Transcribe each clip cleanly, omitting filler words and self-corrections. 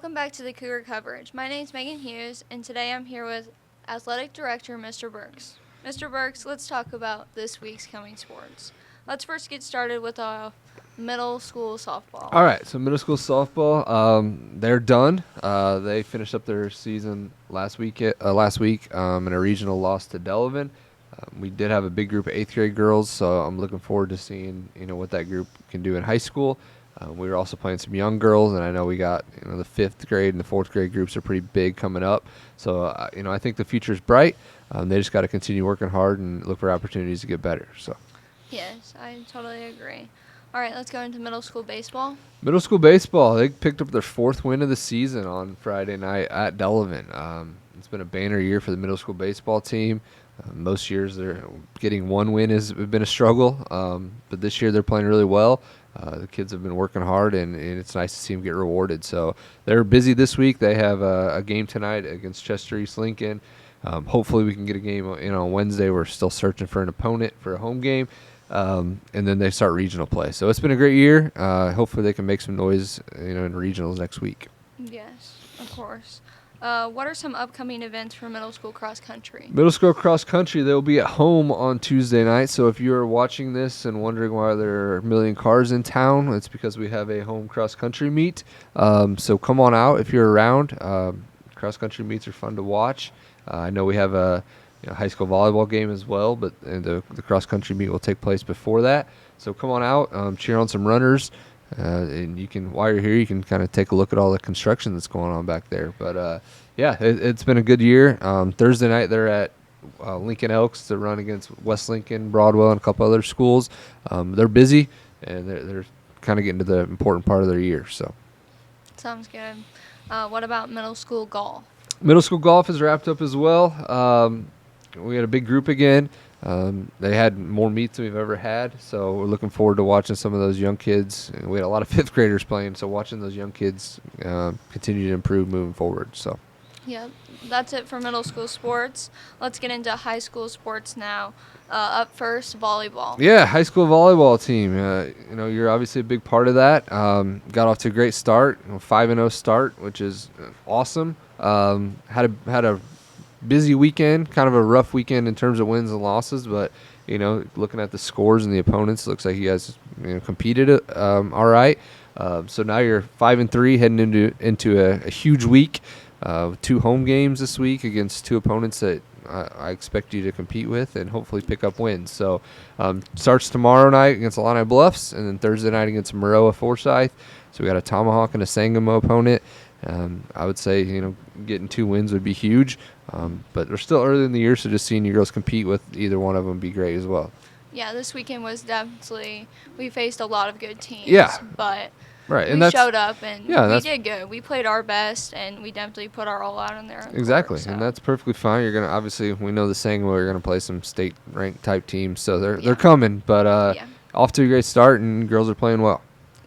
Welcome back to the Cougar coverage. My name is Megan Hughes, and today I'm here with Athletic Director Mr. Burks. Mr. Burks, let's talk about this week's coming sports. Let's first get started with middle school softball. All right, so middle school softball, they're done. They finished up their season last week in a regional loss to Delavan. We did have a big group of 8th grade girls, so I'm looking forward to seeing what that group can do in high school. We were also playing some young girls, and I know we got the 5th grade and the 4th grade groups are pretty big coming up. So I think the future's bright. They just got to continue working hard and look for opportunities to get better. So. Yes, I totally agree. All right, let's go into middle school baseball. Middle school baseball, they picked up their 4th win of the season on Friday night at Delavan. It's been a banner year for the middle school baseball team. Most years they're getting one win has been a struggle, but this year they're playing really well. The kids have been working hard, and it's nice to see them get rewarded. So they're busy this week. They have a game tonight against Chester East Lincoln. Hopefully we can get a game on Wednesday. We're still searching for an opponent for a home game. And then they start regional play. So it's been a great year. Hopefully they can make some noise in regionals next week. Yes, of course. What are some upcoming events for middle school cross country? Middle school cross country, they'll be at home on Tuesday night. So if you're watching this and wondering why there are a million cars in town, it's because we have a home cross country meet. So come on out if you're around. Cross country meets are fun to watch. I know we have a high school volleyball game as well, but the cross country meet will take place before that. So come on out, cheer on some runners. And you can, while you're here, you can kind of take a look at all the construction that's going on back there. But it's been a good year. Thursday night they're at Lincoln Elks to run against West Lincoln, Broadwell, and a couple other schools. They're busy, and they're kind of getting to the important part of their year. So Sounds good. What about middle school golf? Middle school golf is wrapped up as well. We had a big group again. They had more meets than we've ever had, so we're looking forward to watching some of those young kids. We had a lot of 5th graders playing, so watching those young kids continue to improve moving forward. So, Yep, that's it for middle school sports. Let's get into high school sports now. Up first, volleyball. Yeah, high school volleyball team. You're obviously a big part of that. Got off to a great start, 5-0 start, which is awesome. Had a busy weekend, kind of a rough weekend in terms of wins and losses, but looking at the scores and the opponents, looks like you guys competed all right. So now you're 5-3 heading into a huge week. 2 home games this week against 2 opponents that I expect you to compete with and hopefully pick up wins. So starts tomorrow night against Illini Bluffs, and then Thursday night against Maroa Forsyth. So we got a Tomahawk and a Sangamo opponent. I would say getting 2 wins would be huge, but we're still early in the year, so just seeing you girls compete with either one of them would be great as well. Yeah, this weekend was definitely, we faced a lot of good teams. Yeah. But right, we showed up and we did good. We played our best, and we definitely put our all out in there. Exactly, and that's perfectly fine. You're gonna obviously, we know the Sangamo are gonna play some state ranked type teams, so they're coming. But off to a great start, and girls are playing well.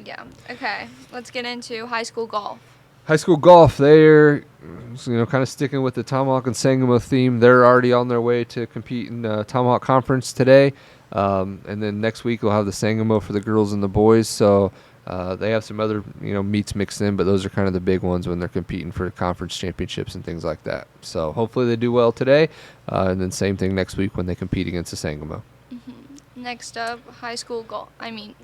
Yeah. Okay. Let's get into high school golf. High school golf, they're kind of sticking with the Tomahawk and Sangamo theme. They're already on their way to compete in the Tomahawk Conference today, and then next week we'll have the Sangamo for the girls and the boys. So they have some other meets mixed in, but those are kind of the big ones when they're competing for conference championships and things like that. So hopefully they do well today, and then same thing next week when they compete against the Sangamo. Next up,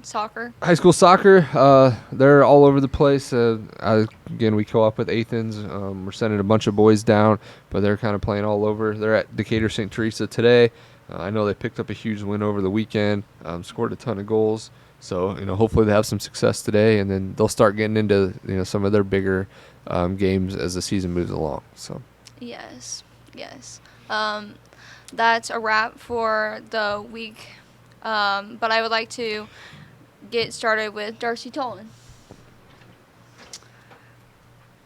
soccer. High school soccer, they're all over the place. Again, we co-op with Athens. We're sending a bunch of boys down, but they're kind of playing all over. They're at Decatur St. Teresa today. I know they picked up a huge win over the weekend, scored a ton of goals. So, hopefully they have some success today, and then they'll start getting into, some of their bigger games as the season moves along. So. Yes. That's a wrap for the week. But I would like to get started with Darcy Toland.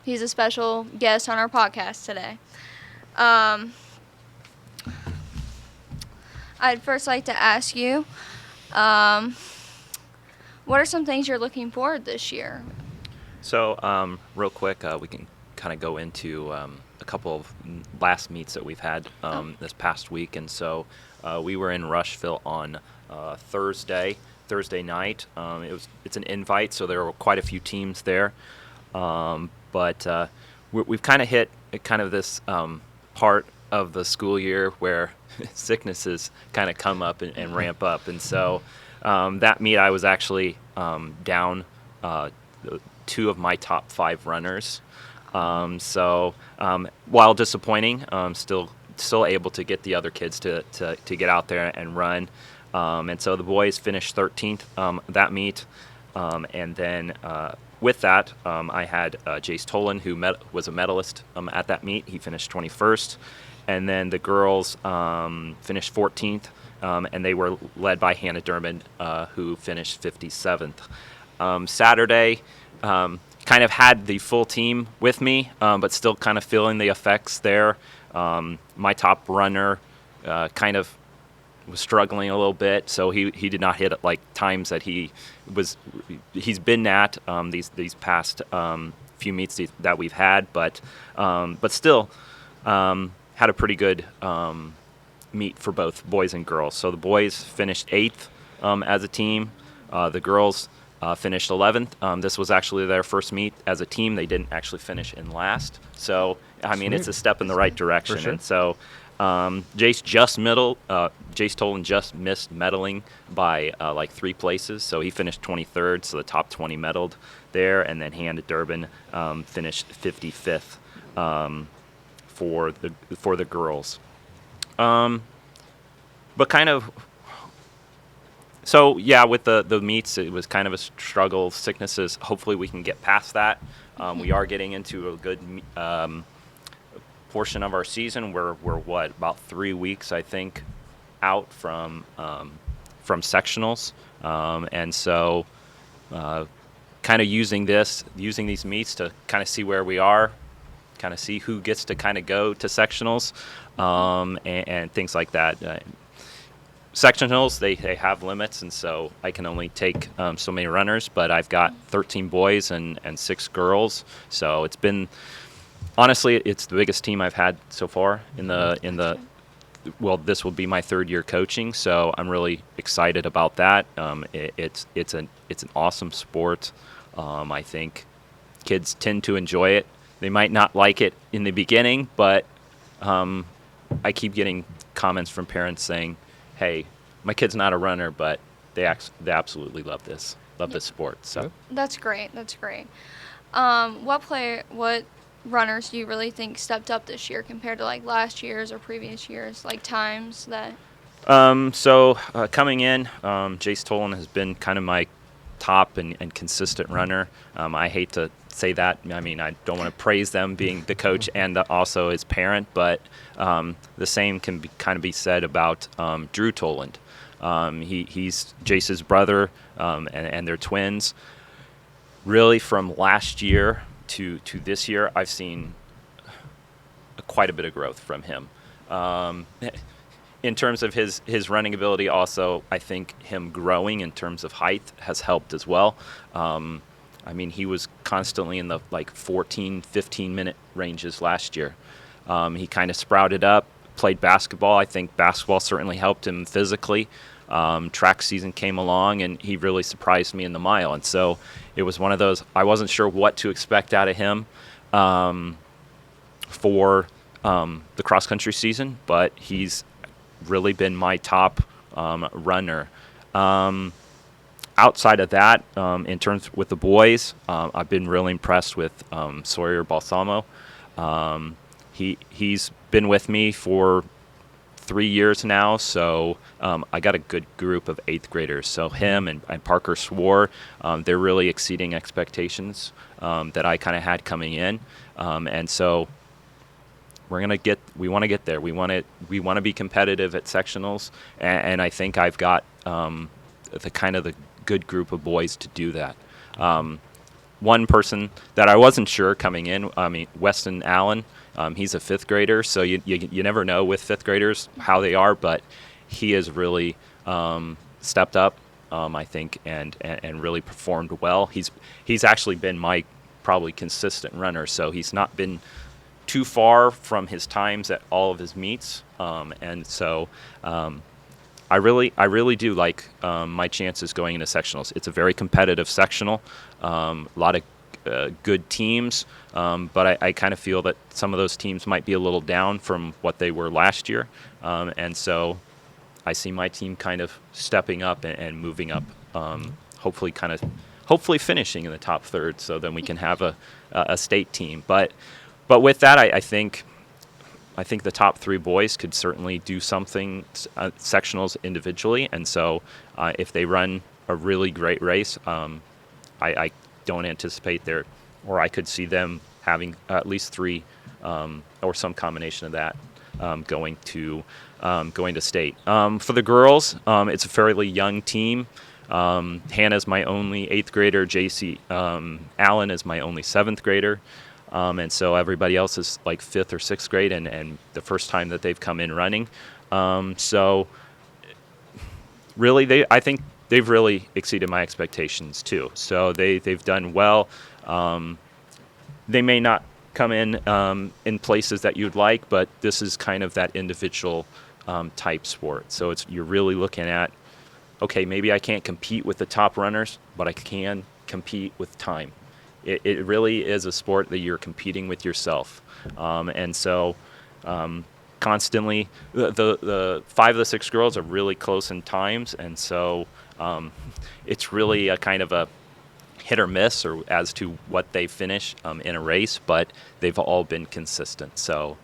He's a special guest on our podcast today. I'd first like to ask you, what are some things you're looking forward this year? So, real quick, we can kind of go into a couple of last meets that we've had this past week. And so we were in Rushville on Thursday night. It's an invite, so there were quite a few teams there. But we've kind of hit kind of this part of the school year where sicknesses kind of come up and ramp up. And so that meet, I was actually down two of my top 5 runners. So while disappointing, still able to get the other kids to get out there and run. And so the boys finished 13th that meet. And then with that, I had Jace Toland, who was a medalist at that meet. He finished 21st. And then the girls finished 14th, and they were led by Hannah Dermond, who finished 57th. Saturday, kind of had the full team with me, but still kind of feeling the effects there. My top runner kind of was struggling a little bit, so he did not hit like times that he's been at these past few meets that we've had, but still had a pretty good meet for both boys and girls. So the boys finished 8th as a team. The girls finished 11th. This was actually their first meet as a team. They didn't actually finish in last. So, I mean, it's a step in the right direction. For sure. And so Jace Toland just missed medaling by like 3 places. So he finished 23rd, so the top 20 medaled there. And then Hannah Durbin finished 55th for the girls. But kind of, so yeah, with the meets, it was kind of a struggle. Sicknesses, hopefully we can get past that. We are getting into a good portion of our season. We're about 3 weeks, I think, out from sectionals, and so kind of using these meets to kind of see where we are, kind of see who gets to kind of go to sectionals, and things like that. Sectionals, they have limits, and so I can only take so many runners, but I've got 13 boys and 6 girls, so it's been, honestly, it's the biggest team I've had so far in the well, this will be my 3rd year coaching, so I'm really excited about that. It's an awesome sport. I think kids tend to enjoy it. They might not like it in the beginning, but I keep getting comments from parents saying, "Hey, my kid's not a runner, but they absolutely love this sport." So That's great. That's great. What runners do you really think stepped up this year compared to like last year's or previous years, like times that? So coming in, Jace Toland has been kind of my top and consistent runner. I hate to say that. I mean, I don't want to praise them being the coach and also his parent, but the same can kind of be said about Drew Toland. He's Jace's brother, and they're twins. Really, from last year to this year, I've seen quite a bit of growth from him. In terms of his running ability, also, I think him growing in terms of height has helped as well. I mean, he was constantly in the like 14, 15-minute ranges last year. He kind of sprouted up, played basketball. I think basketball certainly helped him physically. Track season came along, and he really surprised me in the mile. And so it was one of those, I wasn't sure what to expect out of him for the cross-country season, but he's really been my top runner. Outside of that, in terms with the boys, I've been really impressed with Sawyer Balsamo. He's been with me for 3 years now, so I got a good group of 8th graders. So him and Parker Swore, they're really exceeding expectations that I kind of had coming in, and so we want to get there. We want to be competitive at sectionals, and I think I've got the good group of boys to do that. One person that I wasn't sure coming in, I mean, Weston Allen, he's a 5th grader, so you never know with 5th graders how they are, but he has really stepped up, I think, and really performed well. He's actually been my probably consistent runner, so he's not been too far from his times at all of his meets, and so I really do like my chances going into sectionals. It's a very competitive sectional, a lot of good teams, but I kind of feel that some of those teams might be a little down from what they were last year, and so I see my team kind of stepping up and moving up, hopefully finishing in the top third, so then we can have a state team. But with that, I think the top three boys could certainly do something sectionals individually, and so if they run a really great race, I don't anticipate I could see them having at least three or some combination of that going to state. For the girls, it's a fairly young team. Hannah's my only 8th grader. JC Allen is my only 7th grader. And so everybody else is like 5th or 6th grade and the first time that they've come in running. So really, I think they've really exceeded my expectations too. So they've done well. They may not come in places that you'd like, but this is kind of that individual type sport. So you're really looking at, okay, maybe I can't compete with the top runners, but I can compete with time. It really is a sport that you're competing with yourself. And so constantly, the 5 of the 6 girls are really close in times, and so it's really a kind of a hit or miss or as to what they finish in a race, but they've all been consistent. So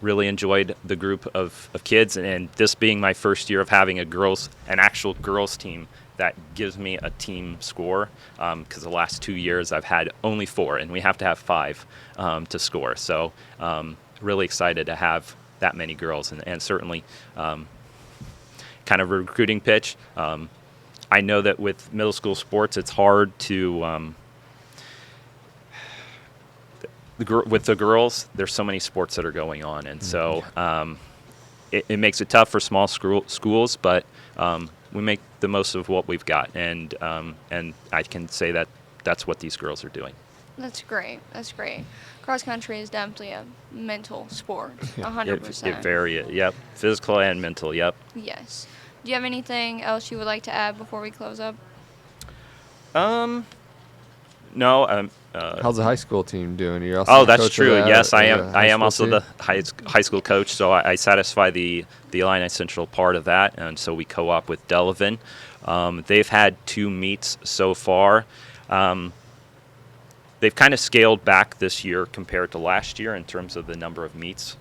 really enjoyed the group of kids, and this being my first year of having an actual girls team, that gives me a team score, because the last 2 years I've had only 4, and we have to have 5 to score. So really excited to have that many girls, and certainly kind of a recruiting pitch. I know that with middle school sports, it's hard to with the girls, there's so many sports that are going on, and so it makes it tough for small schools, but we make the most of what we've got, and I can say that that's what these girls are doing. That's great. That's great. Cross country is definitely a mental sport, 100%. It varies, yep. Physical and mental, yep. Yes. Do you have anything else you would like to add before we close up? No. How's the high school team doing? You're also that's true. Yes, I am. I am also team? the high school coach, so I satisfy the Illini Central part of that, and so we co-op with Delavan. They've had 2 meets so far. They've kind of scaled back this year compared to last year in terms of the number of meets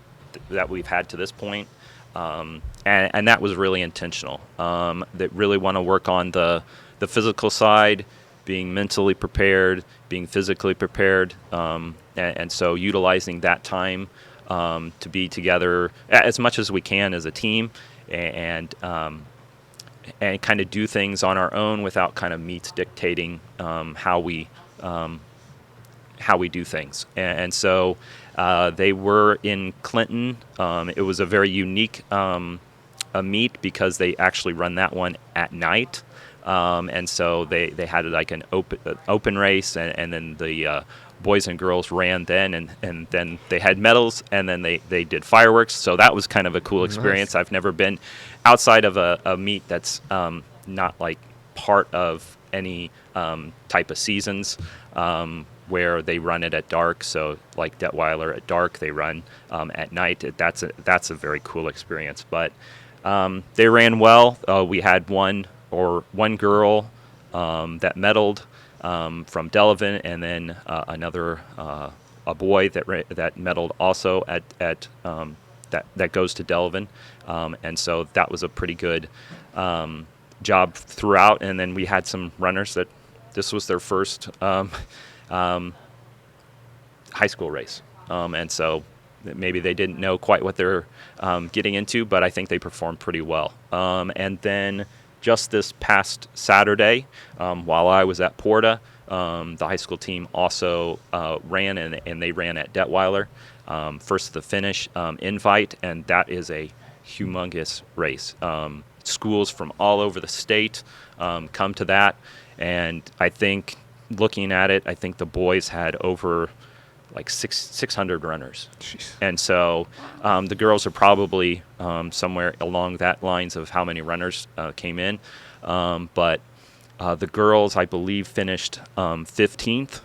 that we've had to this point, and that was really intentional. They really want to work on the physical side, being mentally prepared, being physically prepared, and so utilizing that time to be together as much as we can as a team, and kind of do things on our own without kind of meets dictating how we do things. And so they were in Clinton. It was a very unique a meet because they actually run that one at night. And so they had like an open race, and then the boys and girls ran then, and then they had medals, and then they did fireworks. So that was kind of a cool experience. Nice. I've never been outside of a meet that's not like part of any type of seasons where they run it at dark. So like Detweiler at dark, they run at night. That's a very cool experience. But they ran well. We had one girl that medaled from Delavan, and then another a boy that medaled also at that goes to Delavan, and so that was a pretty good job throughout. And then we had some runners that this was their first high school race, and so maybe they didn't know quite what they're getting into, but I think they performed pretty well. And then just this past Saturday, while I was at Porta, the high school team also ran, and they ran at Detweiler, first to the finish invite, and that is a humongous race. Schools from all over the state come to that, and I think looking at it, I think the boys had over like 600 runners. Jeez. And so the girls are probably somewhere along that lines of how many runners came in. But The girls, I believe, finished 15th,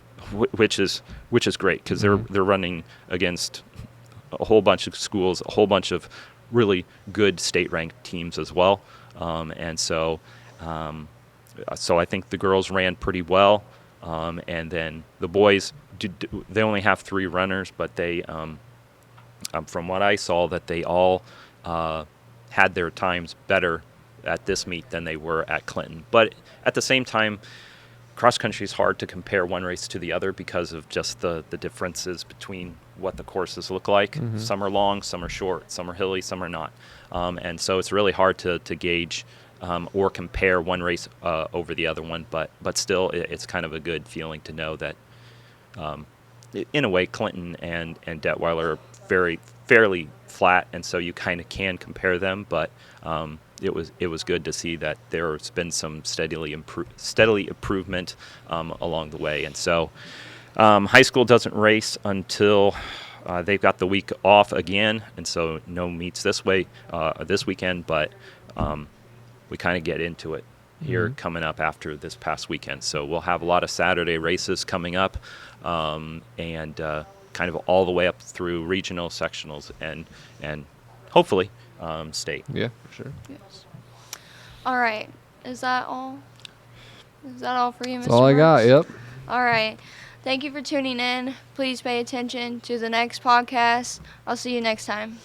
which is great because they're running against a whole bunch of schools, a whole bunch of really good state-ranked teams as well, and so I think the girls ran pretty well, and then the boys they only have 3 runners, but they from what I saw that they all had their times better at this meet than they were at Clinton. But at the same time, cross country is hard to compare one race to the other because of just the differences between what the courses look like. Some are long, some are short, some are hilly, some are not. And so it's really hard to gauge or compare one race over the other one. But still, it's kind of a good feeling to know that, in a way, Clinton and Detweiler are fairly flat, and so you kind of can compare them. But it was good to see that there's been some steadily improvement along the way. And so high school doesn't race until they've got the week off again, and so no meets this weekend, but we kind of get into it here coming up after this past weekend. So we'll have a lot of Saturday races coming up, and kind of all the way up through regional, sectionals, and hopefully state. Yeah, for sure. Yes. All right. Is that all? Is that all for you, Mr. That's all I got. Burks? Yep. All right. Thank you for tuning in. Please pay attention to the next podcast. I'll see you next time.